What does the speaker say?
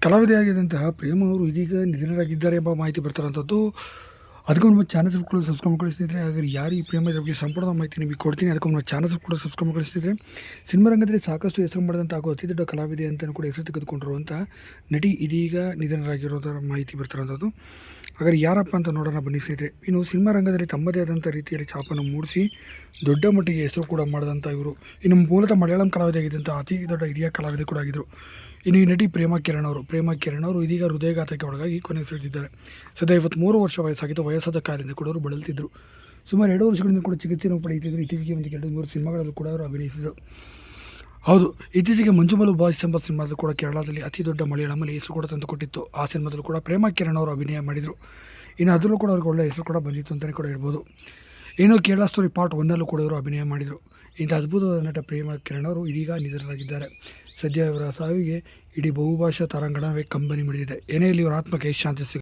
ಕಲಾವಿದೆಯಾಗಿದ್ದಂತಹ ಪ್ರೇಮ ಅವರು ಇದೀಗ ನಿಧನರಾಗಿದ್ದಾರೆ ಎಂಬ ಮಾಹಿತಿ ಬರ್ತಿರೋಂಥದ್ದು. ಅದಕ್ಕೊಮ್ಮೆ ಚಾನಲ್ ಕೂಡ ಸಬ್ಸ್ಕ್ರೈಬ್ ಮಾಡ್ಕೊಳ್ಳಿ ಸ್ನೇಹಿತರೆ. ಹಾಗಾಗಿ ಯಾರು ಈ ಪ್ರೇಮದ ಬಗ್ಗೆ ಸಂಪೂರ್ಣ ಮಾಹಿತಿ ನಿಮಗೆ ಕೊಡ್ತೀನಿ. ಅದಕ್ಕೊಮ್ಮೆ ಚಾನಲ್ ಕೂಡ ಸಬ್ಸ್ಕ್ರೈಬ್ ಮಾಡ್ಕೊಳ್ಳಿ ಸ್ನೇಹಿತರೆ. ಸಿನಿಮಾ ರಂಗದಲ್ಲಿ ಸಾಕಷ್ಟು ಹೆಸರು ಮಾಡಿದಂಥ ಹಾಗೂ ಅತಿ ದೊಡ್ಡ ಕಲಾವಿದೆ ಅಂತಲೂ ಕೂಡ ಹೆಸರು ತೆಗೆದುಕೊಂಡಿರುವಂಥ ನಟಿ ಇದೀಗ ನಿಧನರಾಗಿರೋದರ ಮಾಹಿತಿ ಬರ್ತಿರೋಂಥದ್ದು. ಹಾಗಾದ್ರೆ ಯಾರಪ್ಪ ಅಂತ ನೋಡೋಣ ಬನ್ನಿ ಸ್ನೇಹಿತರೆ. ಇನ್ನು ಸಿನಿಮಾ ರಂಗದಲ್ಲಿ ತಮ್ಮದೇ ಆದಂಥ ರೀತಿಯಲ್ಲಿ ಛಾಪನ್ನು ಮೂಡಿಸಿ ದೊಡ್ಡ ಮಟ್ಟಿಗೆ ಹೆಸರು ಕೂಡ ಮಾಡಿದಂಥ ಇವರು ಇನ್ನು ಮೂಲತಃ ಮಲಯಾಳಂ ಕಲಾವಿದೆಯಾಗಿದ್ದಂಥ ಅತಿ ದೊಡ್ಡ ಹಿರಿಯ ಕಲಾವಿದೆ ಕೂಡ ಆಗಿದ್ದರು. ಇನ್ನು ಈ ನಟಿ ಪ್ರೇಮ ಕಿರಣ್ ಅವರು ಇದೀಗ ಹೃದಯಘಾತಕ್ಕೆ ಒಳಗಾಗಿ ಕೊನೆಯುಸಿರೆಳೆದಿದ್ದಾರೆ. ಸದ್ಯ 53 ವರ್ಷ ವಯಸ್ಸಾಗಿದ್ದು. ವಯಸ್ಸಾದ ಕಾಲದಿಂದ ಕೂಡ ಅವರು ಬಳಲ್ತಿದ್ದರು. ಸುಮಾರು 2 ವರ್ಷಗಳಿಂದ ಕೂಡ ಚಿಕಿತ್ಸೆಯನ್ನು ಪಡೆಯುತ್ತಿದ್ದರು. ಇತ್ತೀಚೆಗೆ ಒಂದು 2-3 ಸಿನಿಮಾಗಳಲ್ಲೂ ಕೂಡ ಅವರು ಅಭಿನಯಿಸಿದರು. ಹೌದು, ಇತ್ತೀಚೆಗೆ ಮಂಜುಮಲ್ ಬಾಯ್ಸ್ ಎಂಬ ಸಿನಿಮಾದಲ್ಲೂ ಕೂಡ ಕೇರಳದಲ್ಲಿ ಅತಿ ದೊಡ್ಡ ಮಲಯಾಳಮಲ್ಲಿ ಹೆಸರು ಕೂಡ ತಂದುಕೊಟ್ಟಿತ್ತು. ಆ ಸಿನಿಮಾದಲ್ಲೂ ಕೂಡ ಪ್ರೇಮ ಕಿರಣ್ ಅವರು ಅಭಿನಯ ಮಾಡಿದರು. ಇನ್ನು ಅದರಲ್ಲೂ ಕೂಡ ಅವ್ರಿಗೆ ಒಳ್ಳೆಯ ಹೆಸರು ಕೂಡ ಬಂದಿತ್ತು ಅಂತಲೇ ಕೂಡ ಹೇಳ್ಬೋದು. ಇನ್ನು ಕೇರಳ ಸ್ಟೋರಿ ಪಾರ್ಟ್ 1 ಕೂಡ ಇವರು ಅಭಿನಯ ಮಾಡಿದರು. ಇಂಥ ಅದ್ಭುತವಾದ ನಟ ಪ್ರೇಮ ಕಿರಣ್ ಅವರು ಇದೀಗ ನಿಧನರಾಗಿದ್ದಾರೆ. ಸದ್ಯ ಇವರ ಸಾವಿಗೆ ಇಡೀ ಬಹುಭಾಷಾ ತಾರಾಂಗಣವೇ ಕಂಬನಿ ಮಿಡಿದಿದೆ. ಏನೇ ಇಲ್ಲಿ ಇವರ ಆತ್ಮಕ್ಕೆ ಶಾಂತಿ ಸಿಗ